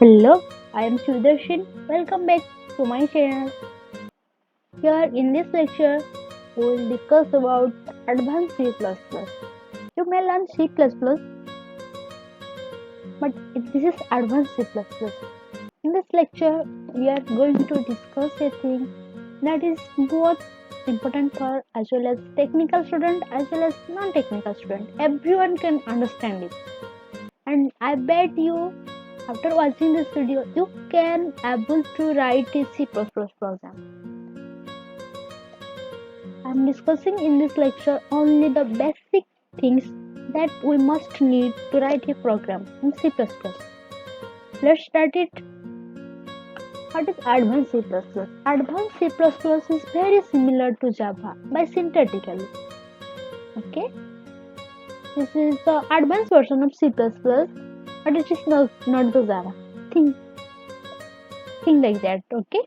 Hello, I am Sudarshan. Welcome back to my channel. Here in this lecture, we will discuss about advanced C++. You may learn C++, but this is advanced C++. In this lecture, we are going to discuss a thing that is both important for as well as technical student as well as non-technical student. Everyone can understand it, and I bet you after watching this video, you can able to write a C++ program. I am discussing in this lecture only the basic things that we must need to write a program in C++. Let's start it. What is advanced C++? Advanced C++ is very similar to Java by synthetically. Okay, this is the advanced version of C++, but it is not the Java. Think like that. Okay,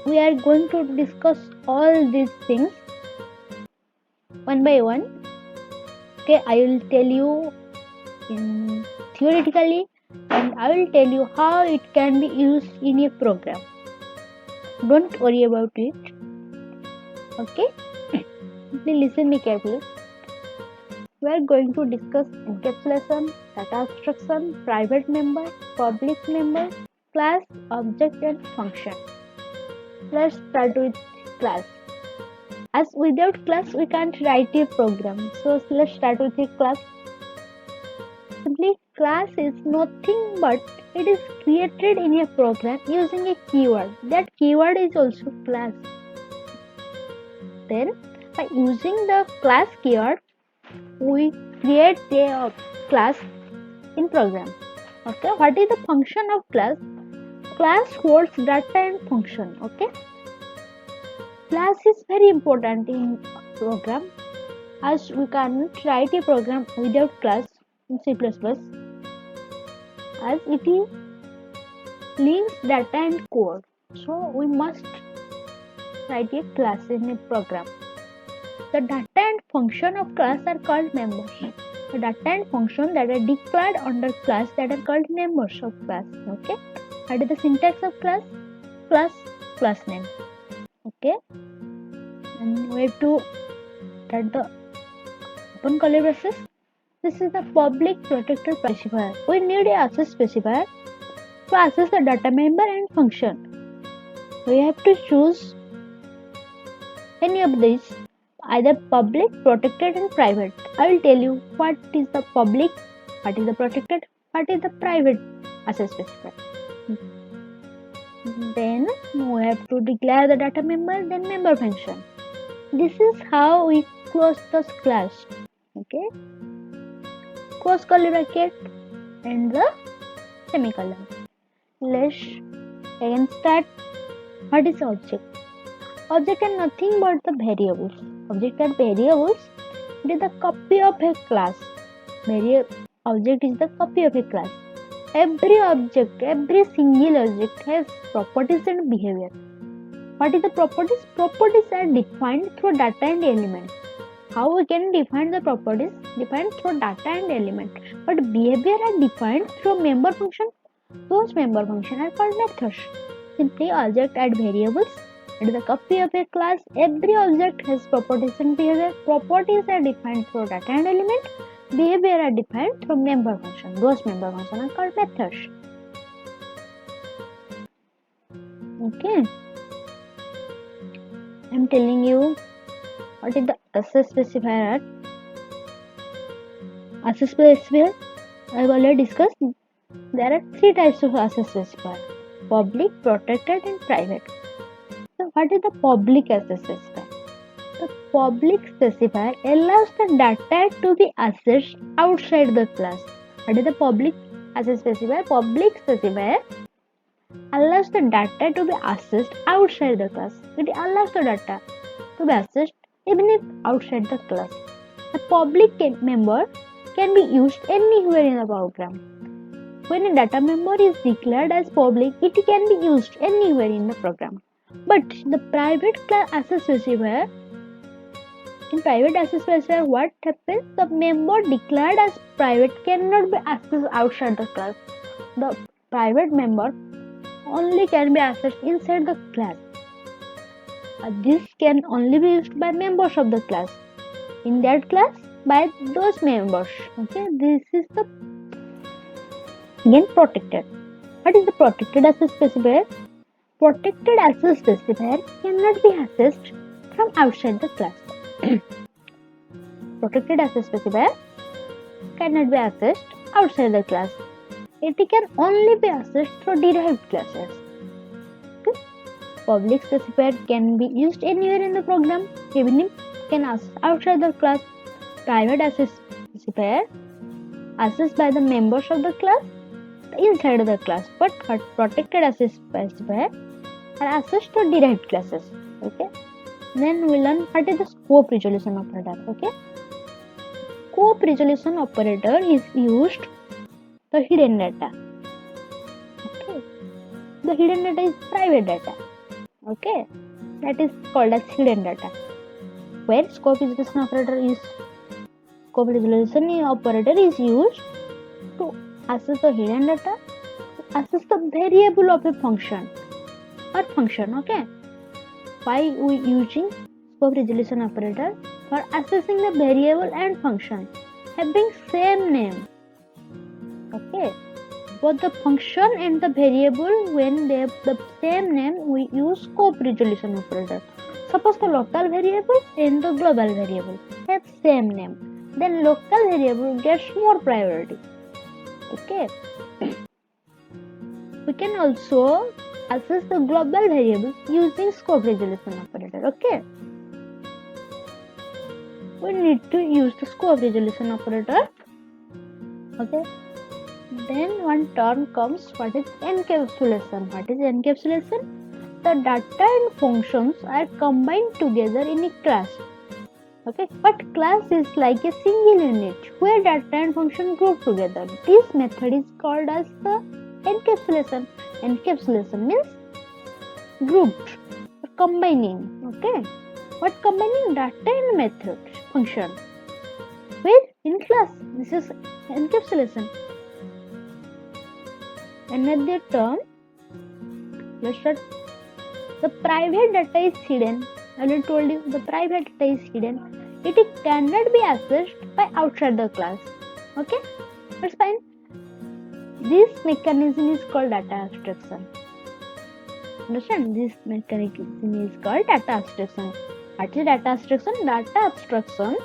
we are going to discuss all these things one by one. Okay, I will tell you in theoretically and I will tell you how it can be used in a program. Don't worry about it. Okay, please listen me carefully. We are going to discuss encapsulation, data abstraction, private member, public member, class, object and function. Let's start with class. As without class we can't write a program. So let's start with a class. Simply class is nothing but it is created in a program using a keyword. That keyword is also class. Then by using the class keyword we create a class in program. Okay, what is the function of class? Class holds data and function. Okay, class is very important in program as we cannot write a program without class in C++ as it is links data and code. So we must write a class in a program. The data and function of class are called members. The data and function that are declared under class that are called members of class. Okay. What is the syntax of class? Class name. Okay. And we have to write the open curly braces. This is the public protected specifier. We need a access specifier to access the data member and function. We have to choose any of these, either public, protected and private. I will tell you what is the public, what is the protected, what is the private access specifier. Then we have to declare the data member, then member function. This is how we close the class. Okay, close curly bracket and the semicolon. Let's again start. What is object? Object are nothing but the variables. Object are variables. It is the copy of a class. Object is the copy of a class. Every object, every single object has properties and behavior. What is the properties? Properties are defined through data and element. How we can define the properties? Defined through data and element. But behavior are defined through member function. Those member functions are called methods. Simply object add variables. It is a copy of a class. Every object has properties and behavior. Properties are defined through data and element. Behavior are defined through member function. Those member functions are called methods. Okay. I am telling you what is the access specifier. Access specifier I have already discussed. There are three types of access specifier: public, protected and private. So what is the public access specifier? The public specifier allows the data to be accessed outside the class. What is the public access specifier? Public specifier allows the data to be accessed outside the class. It allows the data to be accessed even if outside the class. The public member can be used anywhere in the program. When a data member is declared as public, it can be used anywhere in the program. But the private class access specifier, in private access specifier, what happens? The member declared as private cannot be accessed outside the class. The private member only can be accessed inside the class. This can only be used by members of the class. In that class, by those members. Okay, this is the again protected. What is the protected access specifier? Protected access specifier cannot be accessed from outside the class. Protected access specifier cannot be accessed outside the class. It can only be accessed through derived classes. Okay? Public specifier can be used anywhere in the program, even if can access outside the class. Private access specifier accessed by the members of the class inside the class, but protected access specifier are accessed to derived classes. Okay. Then we learn what is the scope resolution operator. Okay. Scope resolution operator is used the hidden data. Okay. The hidden data is private data. Okay. That is called as hidden data. Where scope resolution operator is used to access the hidden data, access the variable of a function or function. Okay. Why we using scope resolution operator? For accessing the variable and function having same name. Okay. Both the function and the variable, when they have the same name, we use scope resolution operator. Suppose the local variable and the global variable have same name, then local variable gets more priority. Okay. We can also access the global variable using scope resolution operator. Okay. We need to use the scope resolution operator. Okay. Then one term comes, what is encapsulation? What is encapsulation? The data and functions are combined together in a class. Okay, but class is like a single unit where data and function group together. This method is called as the encapsulation. Encapsulation means grouped or combining. Okay, what combining data and method function? Where in class, this is encapsulation. Another term, let's start. The private data is hidden. I already told you the private data is hidden. It cannot be accessed by outside the class. Okay, that's fine. This mechanism is called data abstraction. Understand? This mechanism is called data abstraction. What is data abstraction? Data abstraction.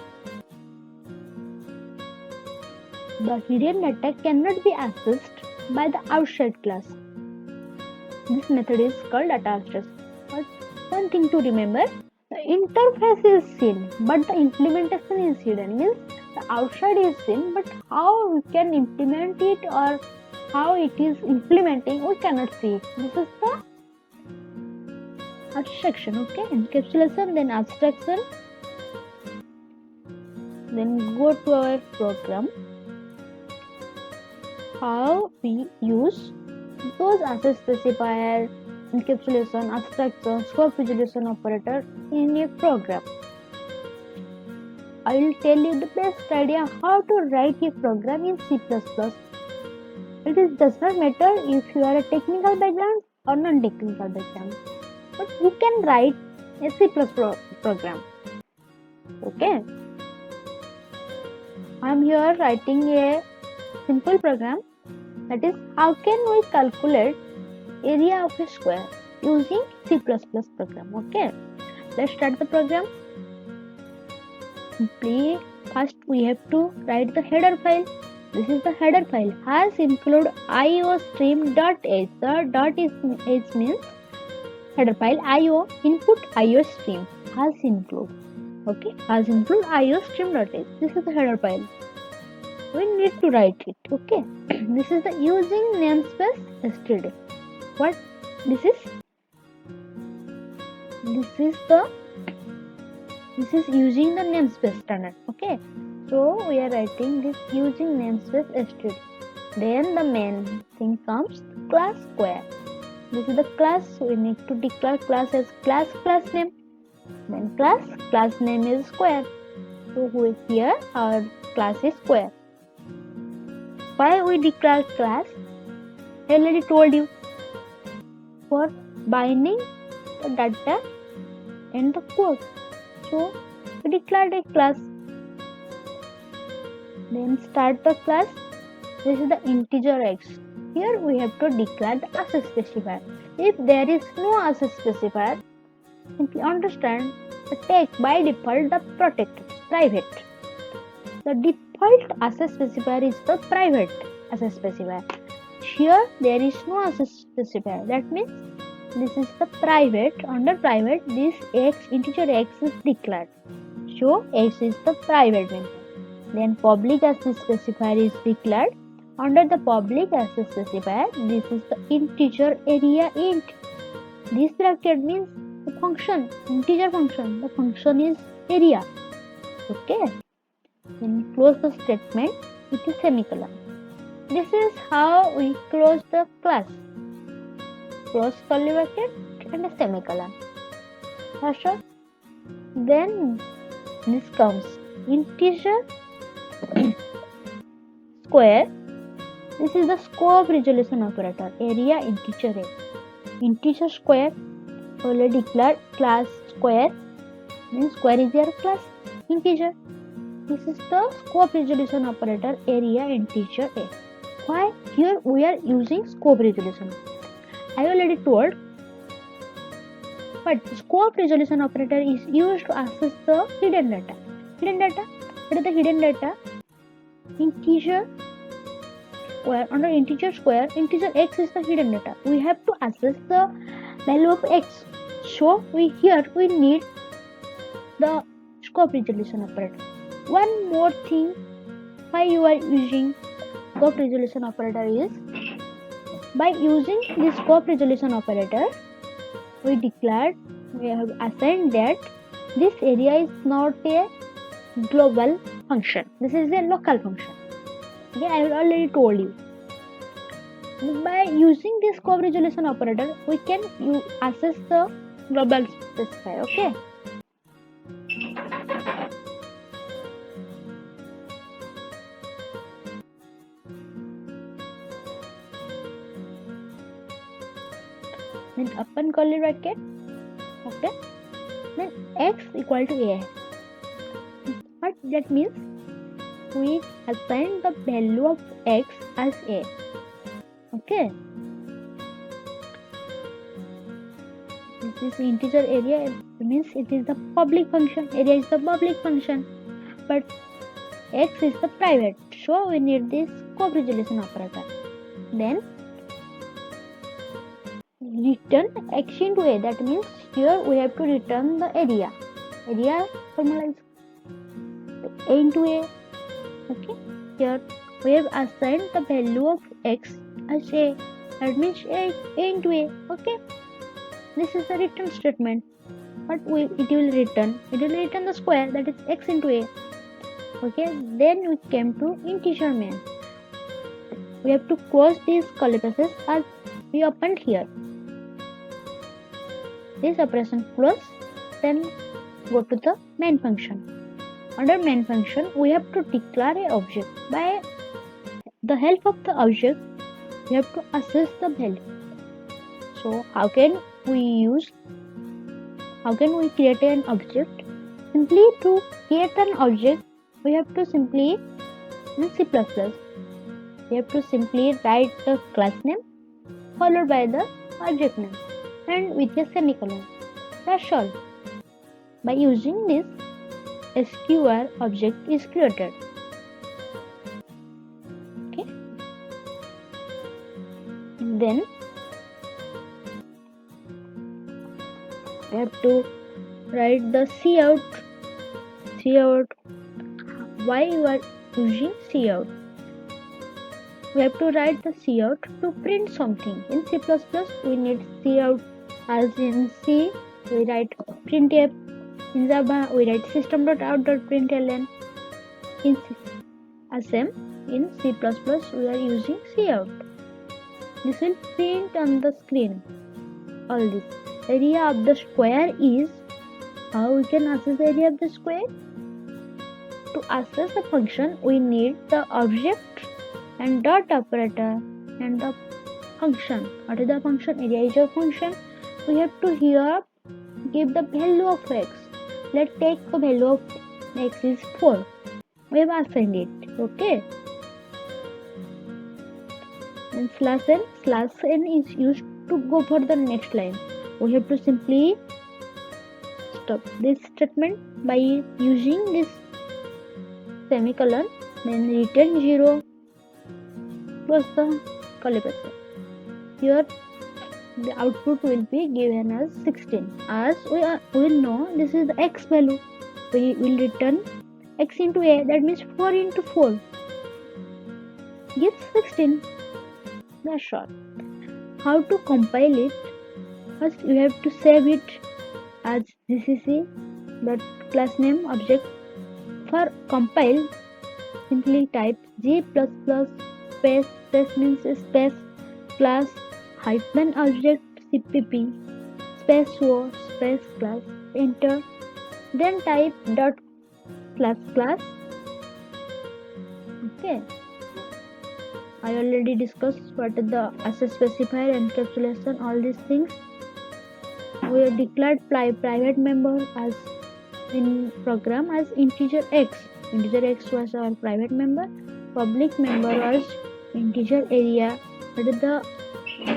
The hidden data cannot be accessed by the outside class. This method is called data abstraction. But one thing to remember, the interface is seen, but the implementation is hidden. Means the outside is seen, but how we can implement it or how it is implementing, we cannot see it. This is the abstraction. Okay, encapsulation, then abstraction. Then go to our program. How we use those access specifier, encapsulation, abstraction, scope resolution operator in a program. I will tell you the best idea how to write a program in C++. It does not matter if you are a technical background or non-technical background, but you can write a C++ program. Okay. I am here writing a simple program. That is, how can we calculate area of a square using C++ program. Okay, let's start the program. Simply, first we have to write the header file. This is the header file. Has include iostream.h. The .h means header file. IO input IO stream has include. Okay, has include iostream.h. This is the header file. We need to write it. Okay, this is the using namespace std. What this is? This is using the namespace standard. Okay, so we are writing this using namespace std. Then the main thing comes class square. This is the class. So we need to declare class as class name. Then class name is square. So here our class is square. Why we declare class? I already told you, for binding the data and the code. So we declared a class, then start the class. This is the integer x. Here we have to declare the access specifier. If there is no access specifier, simply understand the take by default the protected private. The default access specifier is the private access specifier. Here there is no access specifier. That means this is the private. Under private, this x integer x is declared. So x is the private member. Then public access specifier is declared. Under the public access specifier, this is the integer area int. This bracket means the function, integer function. The function is area. Okay. Then close the statement with a semicolon. This is how we close the class. Close curly bracket and a semicolon. That's all. Then this comes integer square. This is the scope resolution operator. Area integer a. Integer square already declared class square. Means square is your class integer. This is the scope resolution operator. Area integer a. Why here we are using scope resolution? I already told, but scope resolution operator is used to access the hidden data. Hidden data, what is the hidden data? Integer square. Under integer square, integer x is the hidden data. We have to access the value of x. So we need the scope resolution operator. One more thing, why you are using scope resolution operator is, by using this scope resolution operator, we have assigned that this area is not a global function. This is a local function. Okay, I have already told you. By using this scope resolution operator, we can access the global specifier. Okay. Then open curly bracket. Okay. Then x equal to a. What that means? We assign the value of x as a. Okay. This integer area means it is the public function. Area is the public function, but x is the private. So we need this scope resolution operator. Then return x into a. That means here we have to return the area. Area formula is a into a. Okay. Here we have assigned the value of x as a. That means a into a. Okay. This is the return statement. What it will return? It will return the square, that is x into a. Okay. Then we came to integer main. We have to close these curly braces as we opened here. This operation close, then go to the main function. Under main function, we have to declare an object. By the help of the object, we have to access the value. So how can we create an object? Simply to create an object, we have to simply in C++. We have to simply write the class name followed by the object name and with a semicolon. That's all. By using this, SQR object is created. Okay. Then we have to write the cout. Why you are using cout? We have to write the cout to print something. In C++, we need cout. As in C, we write printf. In Java, we write system.out.println. In C++, we are using cout. This will print on the screen. All this. Area of the square is, how we can access the area of the square? To access the function, we need the object and dot operator and the function. What is the function? Area is your function. We have to here give the value of x. Let's take the value of x is 4. We have assigned it. Okay. And /n is used to go for the next line. We have to simply stop this statement by using this semicolon, then return 0 plus the curly bracket. Here the output will be given as 16. As we will know this is the x value, we will return x into a, that means 4 into 4 gives 16. That's all. How to compile it? First you have to save it as gcc dot class name object. For compile, simply type g++ space means space class hyphen object cpp space o space class, enter, then type dot class. Okay, I already discussed what is the access specifier, encapsulation, all these things. We have declared private member as in program as integer x. Integer x was our private member. Public member was integer area. What is the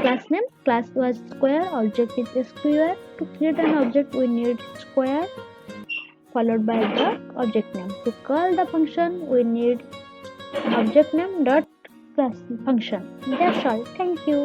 class name? Class was square. Object is a square. To create an object, we need square followed by the object name. To call the function, we need object name dot class function. That's all. Thank you.